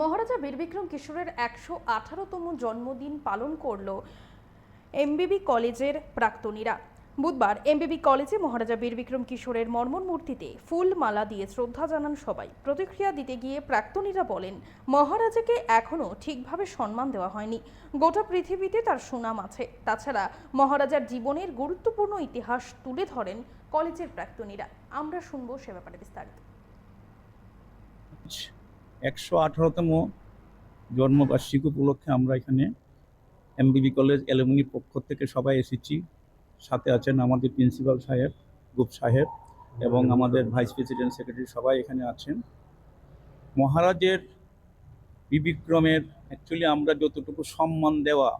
মহারাজা বীরবিক্রম কিশোরের ১১৮তম জন্মদিন পালন করল এমবিবি কলেজের প্রাক্তনীরা। বুধবার এমবিবি কলেজে মহারাজা বীরবিক্রম কিশোরের মর্মর মূর্তিতে ফুল মালা দিয়ে শ্রদ্ধা জানান সবাই। প্রতিক্রিয়া দিতে গিয়ে প্রাক্তনীরা বলেন, মহারাজাকে এখনও ঠিকভাবে সম্মান দেওয়া হয়নি। গোটা পৃথিবীতে তার সুনাম আছে। তাছাড়া মহারাজার জীবনের গুরুত্বপূর্ণ ইতিহাস তুলে ধরেন কলেজের প্রাক্তনীরা। আমরা শুনবো সে ব্যাপারে বিস্তারিত। ১১৮তম জন্মবার্ষিকী উপলক্ষে আমরা এখানে এমবিবি কলেজ অ্যালুমিনি পক্ষ থেকে সবাই এসেছি। সাথে আছেন আমাদের প্রিন্সিপাল সাহেব, গুপ সাহেব এবং আমাদের ভাইস প্রেসিডেন্ট সেক্রেটারি, সবাই এখানে আছেন। মহারাজের বিবিক্রমের অ্যাকচুয়ালি আমরা যতটুকু সম্মান দেওয়া,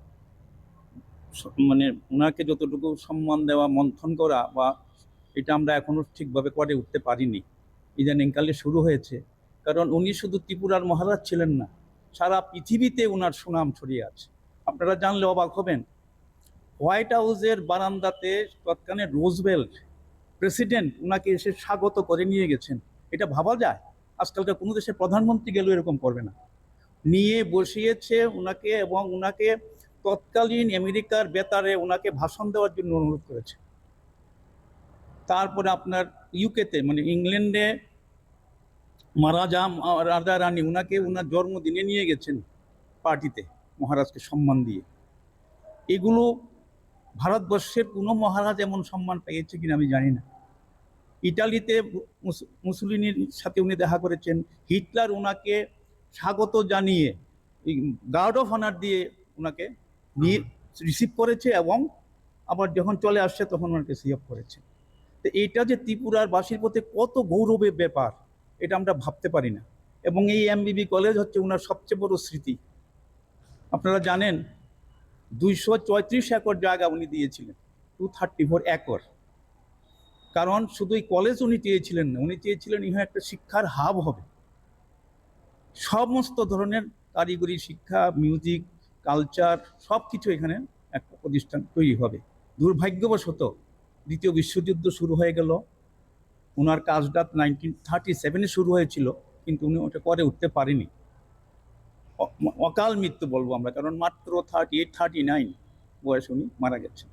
মানে ওনাকে যতটুকু সম্মান দেওয়া, মন্থন করা বা এটা আমরা এখনও ঠিকভাবে করে উঠতে পারিনি। ইদানিংকালে শুরু হয়েছে, কারণ উনি শুধু ত্রিপুরার মহারাজ ছিলেন না, সারা পৃথিবীতে ওনার সুনাম ছড়িয়ে আছে। আপনারা জানলে অবাক হবেন, হোয়াইট হাউসের বারান্দাতে তৎকালীন রোজভেল্ট প্রেসিডেন্ট ওনাকে এসে স্বাগত করে নিয়ে গেছেন। এটা ভাবা যায়? আজকালকার কোনো দেশের প্রধানমন্ত্রী গেলেও এরকম করবে না। নিয়ে বসিয়েছে ওনাকে এবং ওনাকে তৎকালীন আমেরিকার বেতারে ওনাকে ভাষণ দেওয়ার জন্য অনুরোধ করেছে। তারপরে আপনার ইউকেতে মানে ইংল্যান্ডে রাজা রানী ওনাকে ওনার জন্মদিনে নিয়ে গেছেন পার্টিতে, মহারাজকে সম্মান দিয়ে। এগুলো ভারতবর্ষের কোনো মহারাজ এমন সম্মান পেয়েছে কিনা আমি জানি না। ইটালিতে মুসলিনের সাথে উনি দেখা করেছেন। হিটলার ওনাকে স্বাগত জানিয়ে গার্ড অফ অনার দিয়ে ওনাকে নিয়ে রিসিভ করেছে এবং আবার যখন চলে আসছে তখন ওনাকে সিএফ করেছে। তো এইটা যে ত্রিপুরার বাসীর প্রতি কত গৌরবের ব্যাপার, এটা আমরা ভাবতে পারি না। এবং এই এমবিবি কলেজ হচ্ছে ওনার সবচেয়ে বড় স্মৃতি। আপনারা জানেন 234 একর জায়গা উনি দিয়েছিলেন, 234 একর। কারণ শুধু এই কলেজ উনি চেয়েছিলেন না, উনি চেয়েছিলেন ইহা একটা শিক্ষার হাব হবে। সমস্ত ধরনের কারিগরি শিক্ষা, মিউজিক, কালচার সব কিছু এখানে একটা প্রতিষ্ঠান তৈরি হবে। দুর্ভাগ্যবশত দ্বিতীয় বিশ্বযুদ্ধ শুরু হয়ে গেল। ওনার কাজটা 1937-এ শুরু হয়েছিল, কিন্তু উনি ওটা করে উঠতে পারেনি। অকাল মৃত্যু বলবো আমরা, কারণ মাত্র 38-39 বয়স উনি মারা গেছেন।